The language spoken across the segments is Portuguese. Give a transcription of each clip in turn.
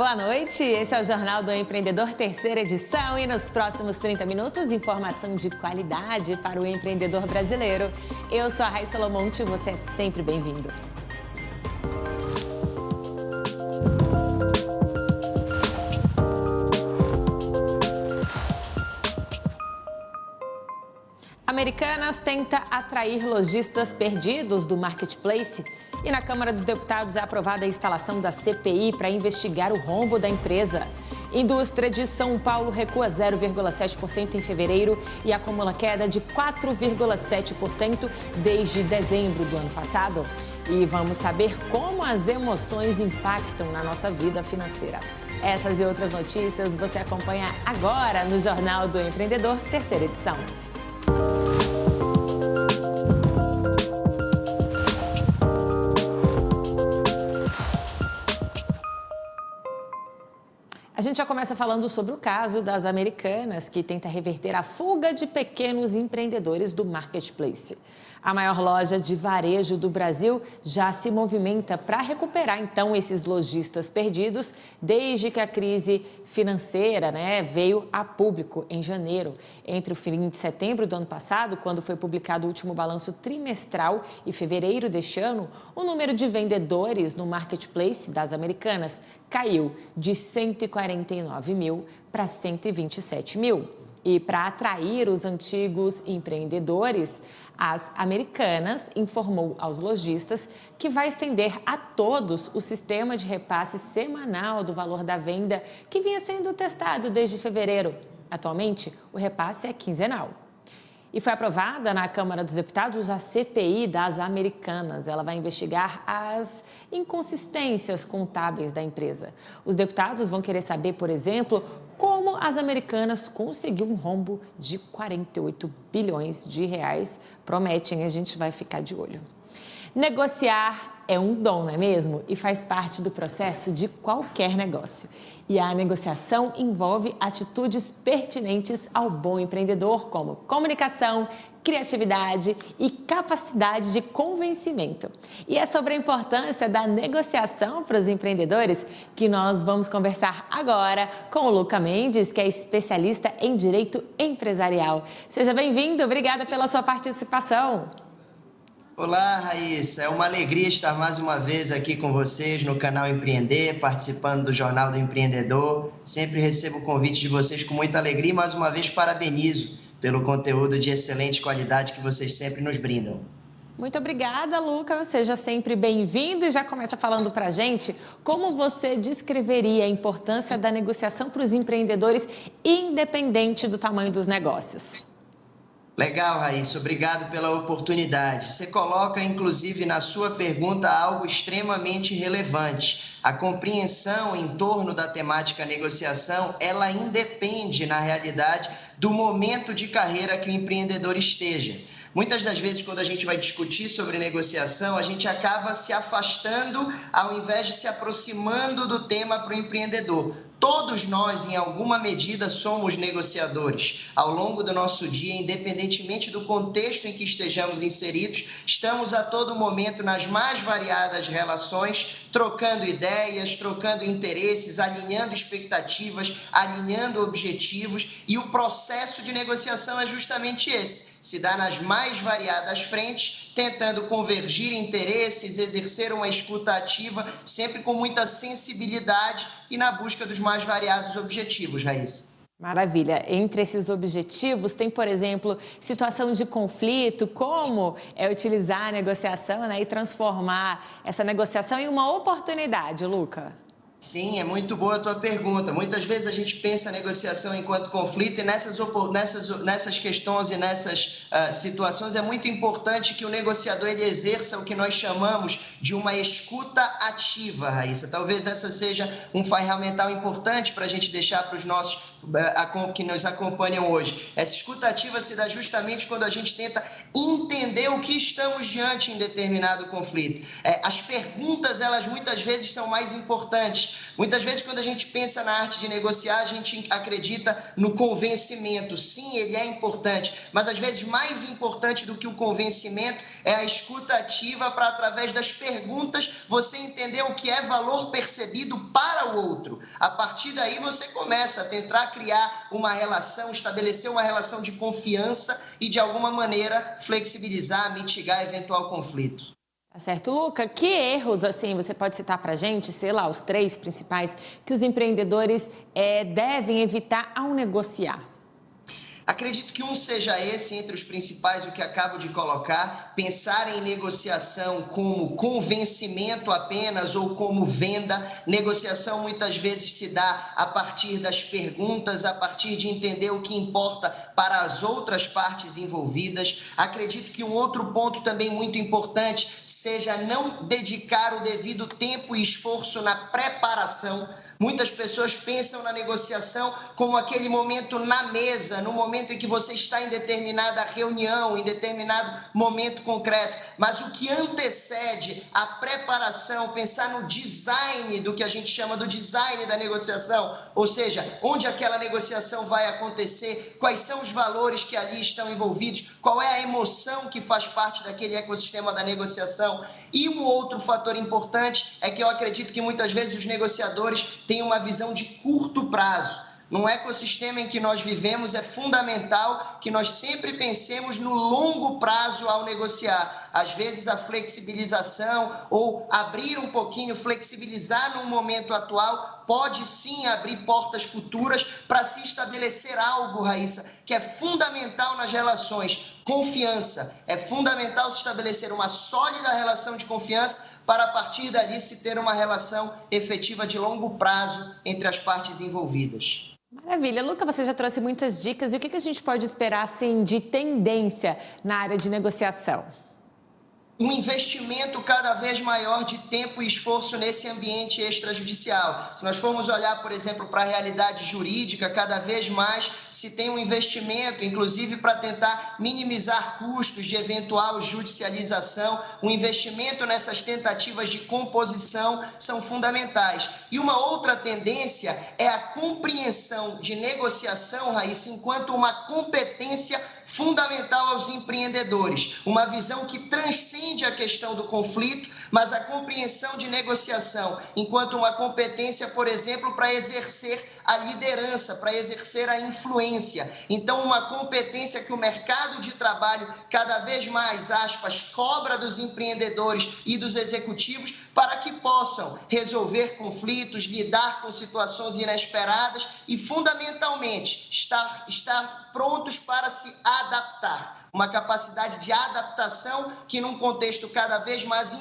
boa noite. Esse é o Jornal do Empreendedor, terceira edição. E nos próximos 30 minutos, informação de qualidade para o empreendedor brasileiro. Eu sou a Raíssa Lomonte e você é sempre bem-vindo. Americanas tenta atrair lojistas perdidos do Marketplace. E na Câmara dos Deputados é aprovada a instalação da CPI para investigar o rombo da empresa. Indústria de São Paulo recua 0,7% em fevereiro e acumula queda de 4,7% desde dezembro do ano passado. E vamos saber como as emoções impactam na nossa vida financeira. Essas e outras notícias você acompanha agora no Jornal do Empreendedor, terceira edição. A gente já começa falando sobre o caso das Americanas, que tenta reverter a fuga de pequenos empreendedores do Marketplace. A maior loja de varejo do Brasil já se movimenta para recuperar, então, esses lojistas perdidos desde que a crise financeira, veio a público em janeiro. Entre o fim de setembro do ano passado, quando foi publicado o último balanço trimestral, e fevereiro deste ano, o número de vendedores no Marketplace das Americanas caiu de 149 mil para 127 mil. E para atrair os antigos empreendedores, as Americanas informou aos lojistas que vai estender a todos o sistema de repasse semanal do valor da venda que vinha sendo testado desde fevereiro. Atualmente, o repasse é quinzenal. E foi aprovada na Câmara dos Deputados a CPI das Americanas. Ela vai investigar as inconsistências contábeis da empresa. Os deputados vão querer saber, por exemplo, como as Americanas conseguiu um rombo de 48 bilhões de reais. Prometem, a gente vai ficar de olho. Negociar é um dom, não é mesmo? E faz parte do processo de qualquer negócio. E a negociação envolve atitudes pertinentes ao bom empreendedor, como comunicação, criatividade e capacidade de convencimento. E é sobre a importância da negociação para os empreendedores que nós vamos conversar agora com o Luca Mendes, que é especialista em direito empresarial. Seja bem-vindo, obrigada pela sua participação. Olá, Raíssa. É uma alegria estar mais uma vez aqui com vocês no canal Empreender, participando do Jornal do Empreendedor. Sempre recebo o convite de vocês com muita alegria e, mais uma vez, parabenizo pelo conteúdo de excelente qualidade que vocês sempre nos brindam. Muito obrigada, Luca. Seja sempre bem-vindo e já começa falando para a gente como você descreveria a importância da negociação para os empreendedores, independente do tamanho dos negócios. Legal, Raíssa. Obrigado pela oportunidade. Você coloca, inclusive, na sua pergunta algo extremamente relevante. A compreensão em torno da temática negociação, ela independe, na realidade, do momento de carreira que o empreendedor esteja. Muitas das vezes, quando a gente vai discutir sobre negociação, a gente acaba se afastando ao invés de se aproximando do tema para o empreendedor. Todos nós, em alguma medida, somos negociadores. Ao longo do nosso dia, independentemente do contexto em que estejamos inseridos, estamos a todo momento nas mais variadas relações, trocando ideias, trocando interesses, alinhando expectativas, alinhando objetivos, e o processo de negociação é justamente esse. Se dá nas mais variadas frentes, tentando convergir interesses, exercer uma escuta ativa, sempre com muita sensibilidade e na busca dos mais variados objetivos, Raíssa. Maravilha. Entre esses objetivos tem, por exemplo, situação de conflito, como utilizar a negociação e transformar essa negociação em uma oportunidade, Luca? Sim, é muito boa a tua pergunta. Muitas vezes a gente pensa a negociação enquanto conflito e nessas questões e nessas situações é muito importante que o negociador ele exerça o que nós chamamos de uma escuta ativa, Raíssa. Talvez essa seja um ferramental importante para a gente deixar para os nossos que nos acompanham hoje. Essa escutativa se dá justamente quando a gente tenta entender o que estamos diante em determinado conflito. As perguntas, elas muitas vezes são mais importantes. Muitas vezes, quando a gente pensa na arte de negociar, a gente acredita no convencimento. Sim, ele é importante, mas às vezes mais importante do que o convencimento é a escutativa para, através das perguntas, você entender o que é valor percebido para o outro. A partir daí, você começa a tentar criar uma relação, estabelecer uma relação de confiança e, de alguma maneira, flexibilizar, mitigar eventual conflito. Tá certo, Luca. Que erros, assim, você pode citar para a gente, sei lá, os 3 principais que os empreendedores devem evitar ao negociar? Acredito que um seja esse, entre os principais, o que acabo de colocar, pensar em negociação como convencimento apenas ou como venda. Negociação muitas vezes se dá a partir das perguntas, a partir de entender o que importa para as outras partes envolvidas. Acredito que um outro ponto também muito importante seja não dedicar o devido tempo e esforço na preparação. Muitas pessoas pensam na negociação como aquele momento na mesa, no momento em que você está em determinada reunião, em determinado momento concreto. Mas o que antecede a preparação, pensar no design do que a gente chama do design da negociação, ou seja, onde aquela negociação vai acontecer, quais são os valores que ali estão envolvidos, qual é a emoção que faz parte daquele ecossistema da negociação. E um outro fator importante é que eu acredito que muitas vezes os negociadores têm uma visão de curto prazo. No ecossistema em que nós vivemos, é fundamental que nós sempre pensemos no longo prazo ao negociar. Às vezes, a flexibilização ou abrir um pouquinho, flexibilizar no momento atual, pode sim abrir portas futuras para se estabelecer algo, Raíssa, que é fundamental nas relações. Confiança. É fundamental se estabelecer uma sólida relação de confiança para, a partir dali, se ter uma relação efetiva de longo prazo entre as partes envolvidas. Maravilha. Luca, você já trouxe muitas dicas. E o que a gente pode esperar, assim, de tendência na área de negociação? Um investimento cada vez maior de tempo e esforço nesse ambiente extrajudicial. Se nós formos olhar, por exemplo, para a realidade jurídica, cada vez mais se tem um investimento, inclusive para tentar minimizar custos de eventual judicialização. Um investimento nessas tentativas de composição são fundamentais. E uma outra tendência é a compreensão de negociação, Raíssa, enquanto uma competência fundamental aos empreendedores, uma visão que transcende a questão do conflito, mas a compreensão de negociação enquanto uma competência, por exemplo, para exercer a liderança, para exercer a influência. Então, uma competência que o mercado de trabalho cada vez mais, aspas, cobra dos empreendedores e dos executivos para que possam resolver conflitos, lidar com situações inesperadas e, fundamentalmente, estar prontos para se adaptar. Uma capacidade de adaptação que, num contexto cada vez mais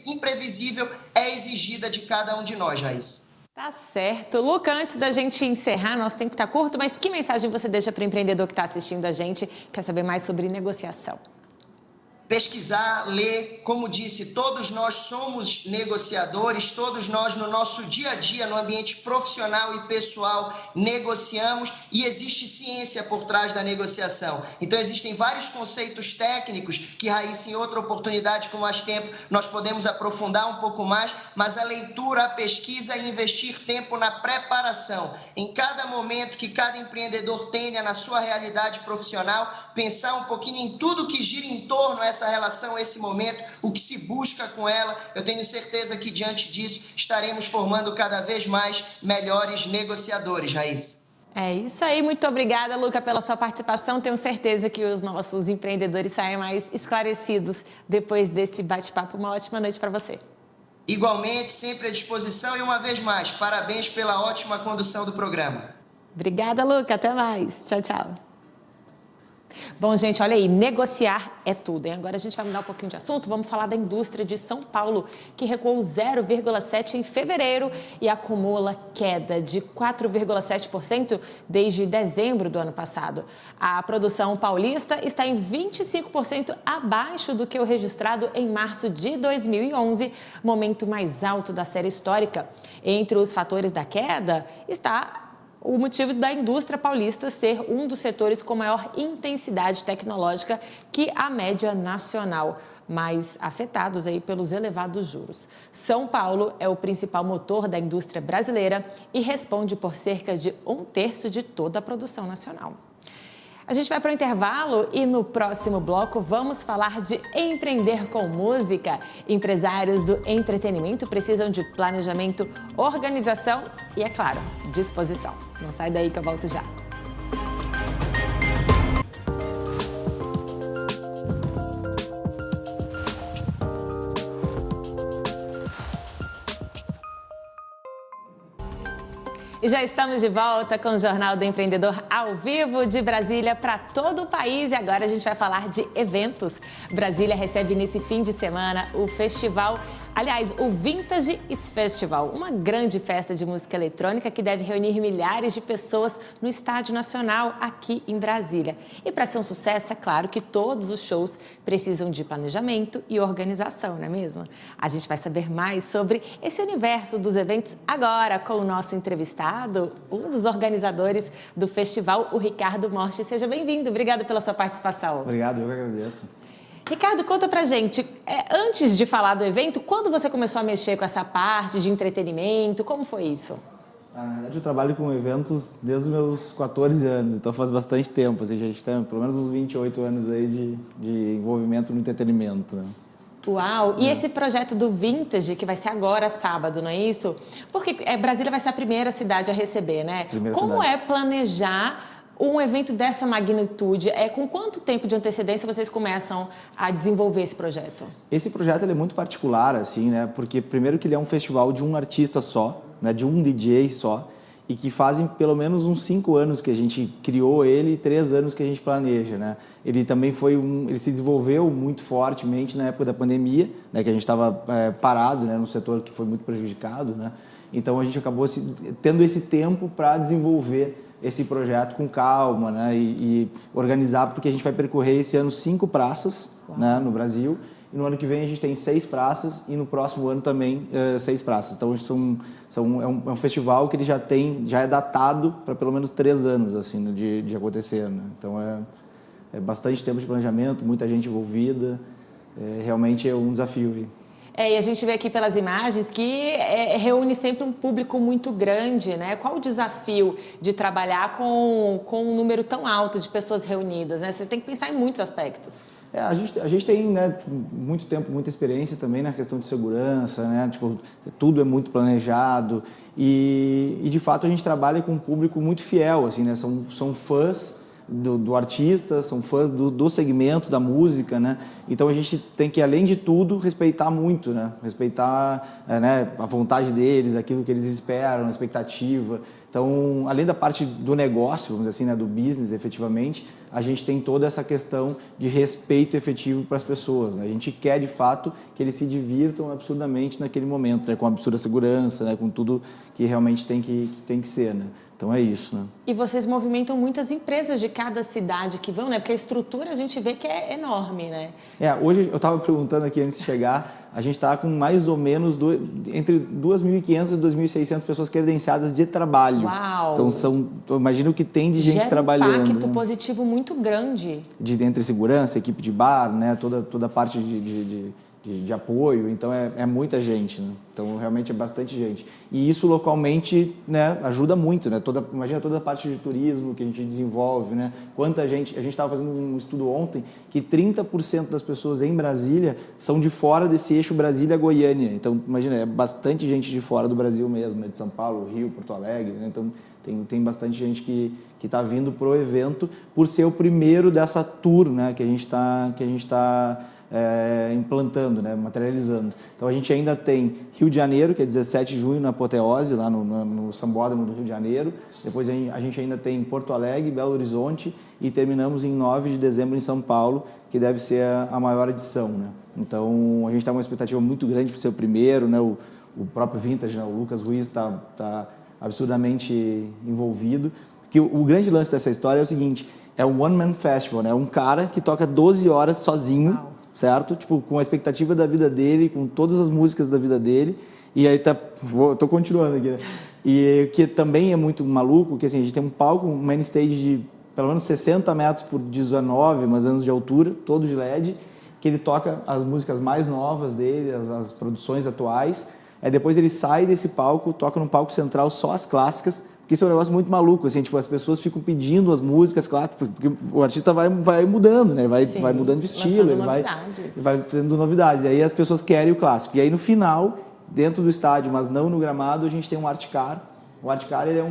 imprevisível, é exigida de cada um de nós, Raíssa. Tá certo. Luca, antes da gente encerrar, nosso tempo está curto, mas que mensagem você deixa para o empreendedor que está assistindo a gente, quer saber mais sobre negociação? Pesquisar, ler, como disse, todos nós somos negociadores, todos nós no nosso dia a dia, no ambiente profissional e pessoal, negociamos e existe ciência por trás da negociação. Então existem vários conceitos técnicos que, Raíssa, em outra oportunidade com mais tempo, nós podemos aprofundar um pouco mais, mas a leitura, a pesquisa e investir tempo na preparação. Em cada momento que cada empreendedor tenha na sua realidade profissional, pensar um pouquinho em tudo que gira em torno a essa relação, esse momento, o que se busca com ela. Eu tenho certeza que diante disso estaremos formando cada vez mais melhores negociadores, Raíssa. É isso aí, muito obrigada, Luca, pela sua participação. Tenho certeza que os nossos empreendedores saem mais esclarecidos depois desse bate-papo. Uma ótima noite para você. Igualmente, sempre à disposição e uma vez mais, parabéns pela ótima condução do programa. Obrigada, Luca. Até mais. Tchau, tchau. Bom, gente, olha aí, negociar é tudo, hein? Agora a gente vai mudar um pouquinho de assunto, vamos falar da indústria de São Paulo, que recuou 0,7% em fevereiro e acumula queda de 4,7% desde dezembro do ano passado. A produção paulista está em 25% abaixo do que o registrado em março de 2011, momento mais alto da série histórica. Entre os fatores da queda está o motivo da indústria paulista ser um dos setores com maior intensidade tecnológica que a média nacional, mais afetados aí pelos elevados juros. São Paulo é o principal motor da indústria brasileira e responde por cerca de 1/3 de toda a produção nacional. A gente vai para o intervalo e no próximo bloco vamos falar de empreender com música. Empresários do entretenimento precisam de planejamento, organização e, é claro, disposição. Não sai daí que eu volto já. E já estamos de volta com o Jornal do Empreendedor ao vivo de Brasília para todo o país. E agora a gente vai falar de eventos. Brasília recebe nesse fim de semana o festival, aliás, o Vintage Festival, uma grande festa de música eletrônica que deve reunir milhares de pessoas no Estádio Nacional aqui em Brasília. E para ser um sucesso, é claro que todos os shows precisam de planejamento e organização, não é mesmo? A gente vai saber mais sobre esse universo dos eventos agora com o nosso entrevistado, um dos organizadores do festival, o Ricardo Morte. Seja bem-vindo, obrigada pela sua participação. Obrigado, eu que agradeço. Ricardo, conta pra gente, antes de falar do evento, quando você começou a mexer com essa parte de entretenimento, como foi isso? Na verdade, eu trabalho com eventos desde os meus 14 anos, então faz bastante tempo, assim, a gente tem pelo menos uns 28 anos aí de envolvimento no entretenimento, né? Uau! E esse projeto do Vintage, que vai ser agora, sábado, não é isso? Porque Brasília vai ser a primeira cidade a receber, né? Como é planejar um evento dessa magnitude? Com quanto tempo de antecedência vocês começam a desenvolver esse projeto? Esse projeto ele é muito particular, assim, né? Porque primeiro que ele é um festival de um artista só, né? De um DJ só, e que fazem pelo menos uns 5 anos que a gente criou ele e 3 anos que a gente planeja, né? Ele também ele se desenvolveu muito fortemente na época da pandemia, né? Que a gente estava parado, né? No setor que foi muito prejudicado, né? Então a gente acabou tendo esse tempo para desenvolver esse projeto com calma, né? E organizar, porque a gente vai percorrer esse ano 5 praças, né? No Brasil. E no ano que vem a gente tem 6 praças e no próximo ano também 6 praças. Então é um festival que ele já é datado para pelo menos 3 anos assim, de acontecer, né? Então é bastante tempo de planejamento, muita gente envolvida, realmente é um desafio. E a gente vê aqui pelas imagens que reúne sempre um público muito grande, né? Qual o desafio de trabalhar com um número tão alto de pessoas reunidas, né? Você tem que pensar em muitos aspectos. A gente tem, né, muito tempo, muita experiência também na questão de segurança, né? Tipo, tudo é muito planejado e de fato a gente trabalha com um público muito fiel, assim, né? São fãs do artista, são fãs do segmento da música, né? Então a gente tem que, além de tudo, respeitar muito, né? Respeitar né, a vontade deles, aquilo que eles esperam, a expectativa. Então, além da parte do negócio, vamos dizer assim, né, do business, efetivamente, a gente tem toda essa questão de respeito efetivo para as pessoas, né? A gente quer, de fato, que eles se divirtam absurdamente naquele momento, né? Com absurda segurança, né? Com tudo que realmente tem que ser, né? Então é isso, né? E vocês movimentam muitas empresas de cada cidade que vão, né? Porque a estrutura a gente vê que é enorme, né? Hoje eu estava perguntando aqui antes de chegar, a gente está com mais ou menos entre 2.500 e 2.600 pessoas credenciadas de trabalho. Uau! Então eu imagino o que tem de gente trabalhando. Gera um impacto positivo muito grande. Entre segurança, equipe de bar, né? Toda a parte de apoio, então é muita gente, né? Então realmente é bastante gente. E isso localmente, né, ajuda muito, né? Imagina toda a parte de turismo que a gente desenvolve, né? Quanta gente, a gente estava fazendo um estudo ontem que 30% das pessoas em Brasília são de fora desse eixo Brasília-Goiânia. Então imagina, é bastante gente de fora do Brasil mesmo, né? De São Paulo, Rio, Porto Alegre, né? Então tem bastante gente que está vindo pro evento por ser o primeiro dessa tour, né? Que a gente está implantando, né, materializando. Então a gente ainda tem Rio de Janeiro, que é 17 de junho na Apoteose, lá no Sambódromo do Rio de Janeiro. Depois a gente ainda tem Porto Alegre, Belo Horizonte e terminamos em 9 de dezembro em São Paulo, que deve ser a maior edição, né? Então a gente está com uma expectativa muito grande para ser o primeiro, né? O próprio Vintage, né? O Lucas Ruiz está absurdamente envolvido. Porque o grande lance dessa história é o seguinte, é um one-man festival, né? Um cara que toca 12 horas sozinho. Uau. Certo? Tipo, com a expectativa da vida dele, com todas as músicas da vida dele. E aí tô continuando aqui, né? E que também é muito maluco, que assim, a gente tem um palco, um main stage de pelo menos 60 metros por 19, mais ou menos de altura, todo de LED, que ele toca as músicas mais novas dele, as produções atuais. Aí depois ele sai desse palco, toca no palco central só as clássicas, porque isso é um negócio muito maluco, assim, tipo, as pessoas ficam pedindo as músicas clássicas, porque o artista vai mudando, né? Vai mudando de estilo, ele vai tendo novidades. E aí as pessoas querem o clássico. E aí no final, dentro do estádio, mas não no gramado, a gente tem um Art Car. O Art Car, ele é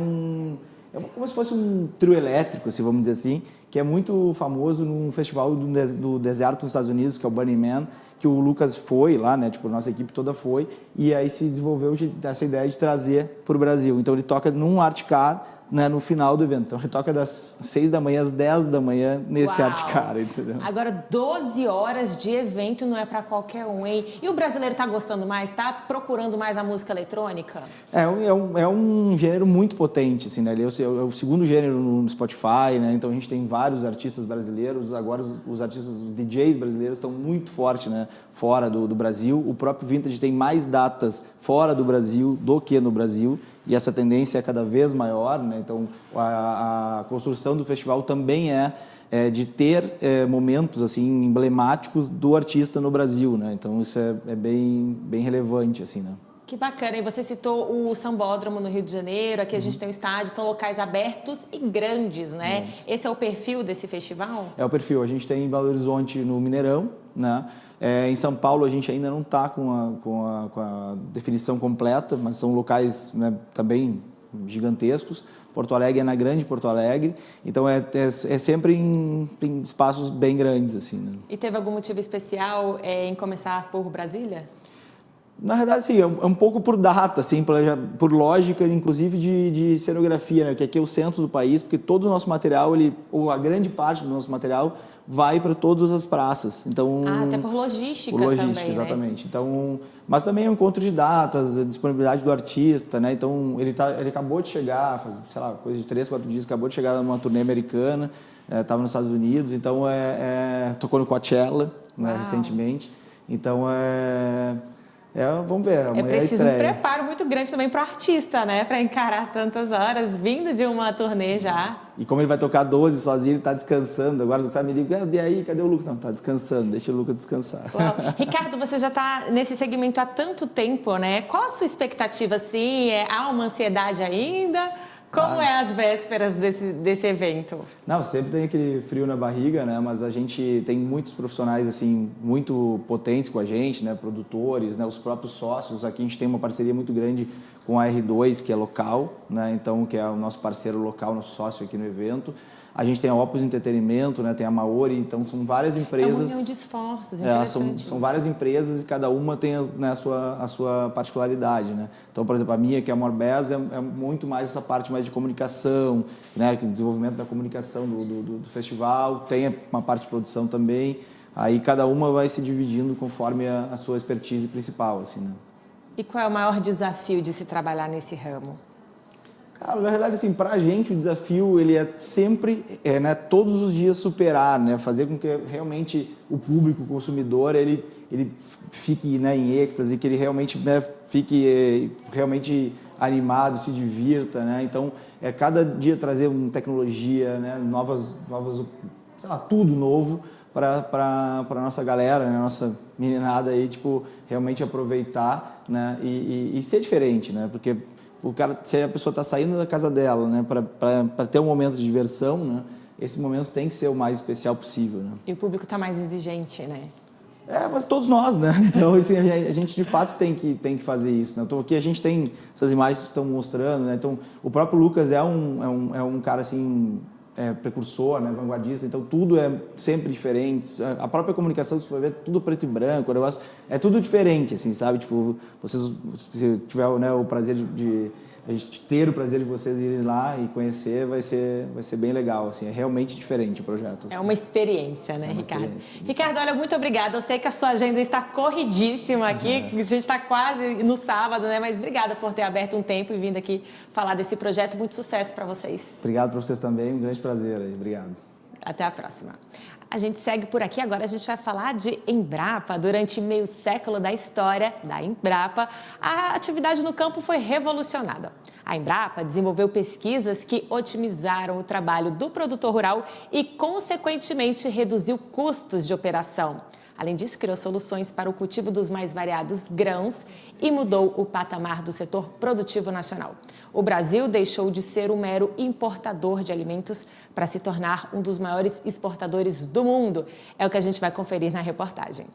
como se fosse um trio elétrico, assim, vamos dizer assim, que é muito famoso num festival do deserto nos Estados Unidos, que é o Burning Man, que o Lucas foi lá, né? Tipo, a nossa equipe toda foi, e aí se desenvolveu essa ideia de trazer para o Brasil. Então ele toca num Art Car, né, no final do evento. Então ele toca das 6 da manhã às 10 da manhã nesse Art Car, entendeu? Agora, 12 horas de evento não é para qualquer um, hein? E o brasileiro tá gostando mais? Tá procurando mais a música eletrônica? É um gênero muito potente, assim, né? Ele é o segundo gênero no Spotify, né? Então a gente tem vários artistas brasileiros. Agora os artistas, os DJs brasileiros estão muito fortes, né? Fora do Brasil. O próprio Vintage tem mais datas fora do Brasil do que no Brasil. E essa tendência é cada vez maior, né? Então a construção do festival também é de ter momentos assim emblemáticos do artista no Brasil, né? Então isso é bem relevante, assim, né? Que bacana, e você citou o Sambódromo no Rio de Janeiro, aqui a gente tem um estádio, são locais abertos e grandes, né? Esse é o perfil desse festival? É o perfil, a gente tem em Belo Horizonte no Mineirão, né? Em São Paulo a gente ainda não está com a definição completa, mas são locais, né, também gigantescos. Porto Alegre é na Grande Porto Alegre, então é sempre em espaços bem grandes, assim, né? E teve algum motivo especial em começar por Brasília? Na verdade, sim, é um pouco por data, assim, por lógica, inclusive de cenografia, né? Que aqui é o centro do país, porque todo o nosso material, ou a grande parte do nosso material, vai para todas as praças. Então, até por logística também, exatamente. Né? Então, mas também é um encontro de datas, a disponibilidade do artista, né? Então, ele acabou de chegar, faz, sei lá, coisa de 3, 4 dias, acabou de chegar numa turnê americana, estava nos Estados Unidos, então tocou no Coachella, né, recentemente. Então, vamos ver, amanhã é preciso um preparo muito grande também para o artista, né? Para encarar tantas horas, vindo de uma turnê já. E como ele vai tocar 12 sozinho, ele está descansando. Agora você me liga, e aí, cadê o Lucas? Não, está descansando, deixa o Lucas descansar. Uau. Ricardo, você já está nesse segmento há tanto tempo, né? Qual a sua expectativa, assim? Há uma ansiedade ainda? Como é as vésperas desse evento? Não, sempre tem aquele frio na barriga, né? Mas a gente tem muitos profissionais assim muito potentes com a gente, né? Produtores, né? Os próprios sócios. Aqui a gente tem uma parceria muito grande com a R2, que é local, né? Então, que é o nosso parceiro local, nosso sócio aqui no evento. A gente tem a Opus Entretenimento, né? Tem a Maori, então são várias empresas. É uma união de esforços, são várias empresas e cada uma tem, né, a sua particularidade, né? Então, por exemplo, a minha, que é a Morbez, é muito mais essa parte mais de comunicação, né? Desenvolvimento da comunicação do festival, tem uma parte de produção também. Aí cada uma vai se dividindo conforme a sua expertise principal, assim, né? E qual é o maior desafio de se trabalhar nesse ramo? Cara, na verdade, assim, pra gente o desafio, ele é sempre, né, todos os dias superar, né, fazer com que realmente o público, o consumidor, ele fique, né, em êxtase, que ele realmente, né, fique realmente animado, se divirta, né, então cada dia trazer uma tecnologia, né, novas, sei lá, tudo novo para nossa galera, né, nossa meninada aí, tipo, realmente aproveitar, né, e ser diferente, né, porque o cara, se a pessoa está saindo da casa dela, né, para ter um momento de diversão, né, esse momento tem que ser o mais especial possível, né? E o público está mais exigente, né? Mas todos nós, né? Então, assim, a gente de fato tem que fazer isso, né? Então, aqui a gente tem essas imagens que estão mostrando, né? Então, o próprio Lucas é um cara, assim, precursor, né? Vanguardista, então tudo é sempre diferente. A própria comunicação, se for ver, tudo preto e branco, o negócio é tudo diferente, assim, sabe? Tipo, se tiver, né, o prazer a gente ter o prazer de vocês irem lá e conhecer, vai ser bem legal, assim, é realmente diferente o projeto. Assim. É uma experiência, né, Ricardo? Ricardo, olha, muito obrigada. Eu sei que a sua agenda está corridíssima aqui, a gente está quase no sábado, né? Mas obrigada por ter aberto um tempo e vindo aqui falar desse projeto. Muito sucesso para vocês. Obrigado para vocês também, um grande prazer aí. Obrigado. Até a próxima. A gente segue por aqui, agora a gente vai falar de Embrapa. Durante meio século da história da Embrapa, a atividade no campo foi revolucionada. A Embrapa desenvolveu pesquisas que otimizaram o trabalho do produtor rural e, consequentemente, reduziu custos de operação. Além disso, criou soluções para o cultivo dos mais variados grãos e mudou o patamar do setor produtivo nacional. O Brasil deixou de ser um mero importador de alimentos para se tornar um dos maiores exportadores do mundo. É o que a gente vai conferir na reportagem.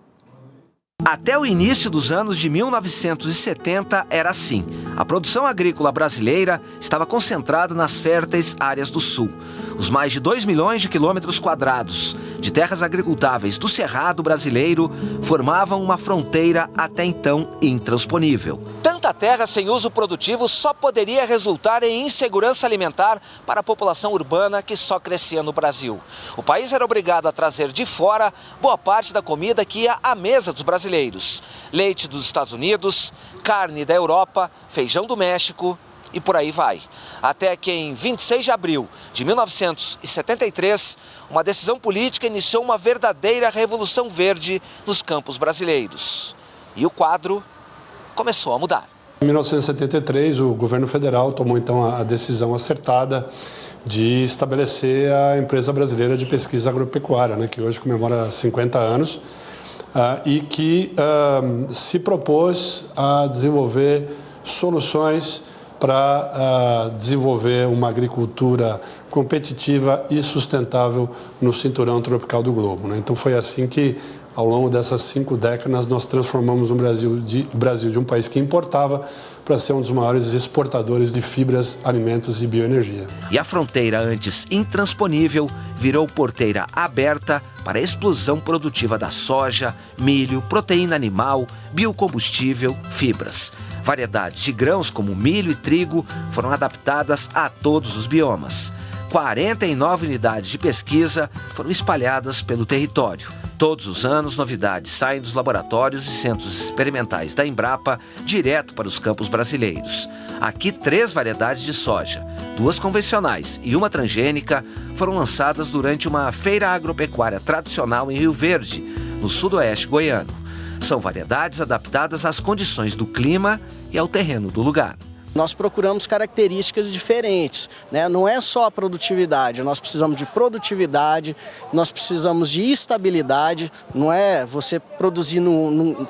Até o início dos anos de 1970 era assim. A produção agrícola brasileira estava concentrada nas férteis áreas do sul. Os mais de 2 milhões de quilômetros quadrados de terras agricultáveis do Cerrado brasileiro formavam uma fronteira até então intransponível. Tanta terra sem uso produtivo só poderia resultar em insegurança alimentar para a população urbana que só crescia no Brasil. O país era obrigado a trazer de fora boa parte da comida que ia à mesa dos brasileiros. Leite dos Estados Unidos, carne da Europa, feijão do México e por aí vai. Até que em 26 de abril de 1973, uma decisão política iniciou uma verdadeira revolução verde nos campos brasileiros. E o quadro começou a mudar. Em 1973, o governo federal tomou então a decisão acertada de estabelecer a Empresa Brasileira de Pesquisa Agropecuária, que hoje comemora 50 anos, e que se propôs a desenvolver soluções para desenvolver uma agricultura competitiva e sustentável no cinturão tropical do globo. Então foi assim que, ao longo dessas 5 décadas, nós transformamos o Brasil de um país que importava para ser um dos maiores exportadores de fibras, alimentos e bioenergia. E a fronteira antes intransponível virou porteira aberta para a explosão produtiva da soja, milho, proteína animal, biocombustível, fibras. Variedades de grãos como milho e trigo foram adaptadas a todos os biomas. 49 unidades de pesquisa foram espalhadas pelo território. Todos os anos, novidades saem dos laboratórios e centros experimentais da Embrapa direto para os campos brasileiros. Aqui, 3 variedades de soja, 2 convencionais e uma transgênica, foram lançadas durante uma feira agropecuária tradicional em Rio Verde, no sudoeste goiano. São variedades adaptadas às condições do clima e ao terreno do lugar. Nós procuramos características diferentes, Não é só a produtividade, nós precisamos de produtividade, nós precisamos de estabilidade, não é você produzir,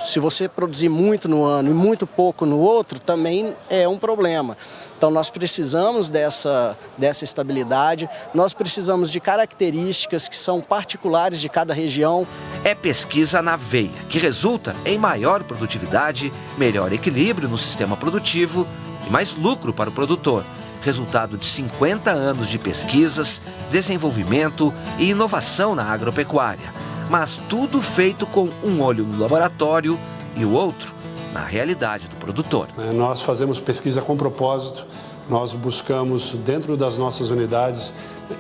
se você produzir muito no ano e muito pouco no outro, também é um problema. Então nós precisamos dessa estabilidade, nós precisamos de características que são particulares de cada região. É pesquisa na veia, que resulta em maior produtividade, melhor equilíbrio no sistema produtivo e mais lucro para o produtor. Resultado de 50 anos de pesquisas, desenvolvimento e inovação na agropecuária. Mas tudo feito com um olho no laboratório e o outro na realidade do produtor. Nós fazemos pesquisa com propósito, nós buscamos, dentro das nossas unidades,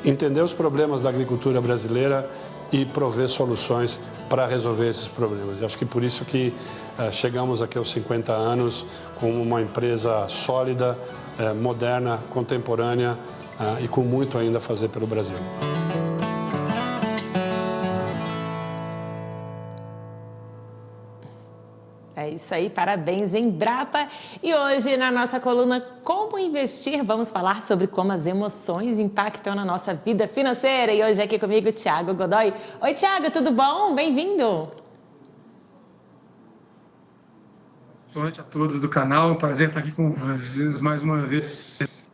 entender os problemas da agricultura brasileira e prover soluções para resolver esses problemas. E acho que por isso que chegamos aqui aos 50 anos com uma empresa sólida, moderna, contemporânea e com muito ainda a fazer pelo Brasil. É isso aí, parabéns, Embrapa. E hoje, na nossa coluna Como Investir, vamos falar sobre como as emoções impactam na nossa vida financeira. E hoje aqui comigo, Thiago Godoy. Oi, Thiago, tudo bom? Bem-vindo. Boa noite a todos do canal, prazer estar aqui com vocês mais uma vez.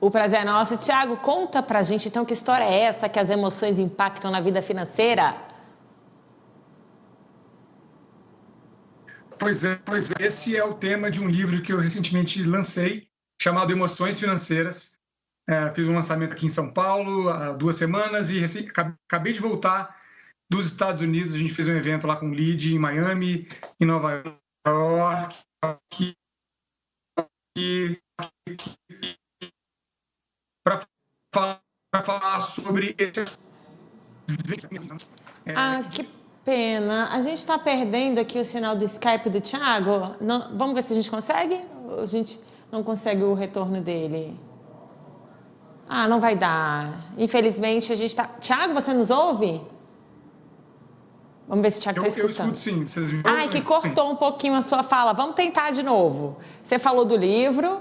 O prazer é nosso. Thiago, conta pra gente então que história é essa que as emoções impactam na vida financeira? Pois é, esse é o tema de um livro que eu recentemente lancei, chamado Emoções Financeiras. Fiz um lançamento aqui em São Paulo há 2 semanas e acabei de voltar dos Estados Unidos. A gente fez um evento lá com o Lead em Miami, em Nova York, para falar sobre esse... Que pena. A gente está perdendo aqui o sinal do Skype do Thiago. Não, vamos ver se a gente consegue? A gente não consegue o retorno dele. Não vai dar. Infelizmente, a gente está... Thiago, você nos ouve? Vamos ver se o Thiago está escutando. Eu escuto sim. Vocês me ouvem? Que cortou um pouquinho a sua fala. Vamos tentar de novo. Você falou do livro.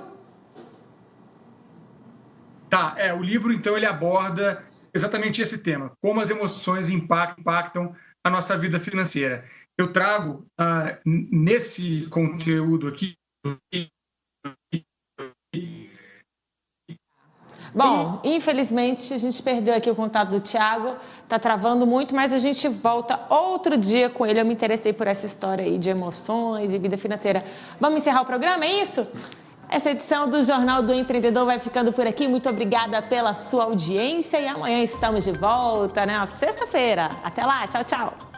Tá, o livro, então, ele aborda exatamente esse tema, como as emoções impactam a nossa vida financeira. Eu trago, nesse conteúdo aqui... Bom, infelizmente a gente perdeu aqui o contato do Thiago, tá travando muito, mas a gente volta outro dia com ele. Eu me interessei por essa história aí de emoções e vida financeira. Vamos encerrar o programa, é isso? Essa edição do Jornal do Empreendedor vai ficando por aqui. Muito obrigada pela sua audiência e amanhã estamos de volta, né? Sexta-feira. Até lá, tchau, tchau.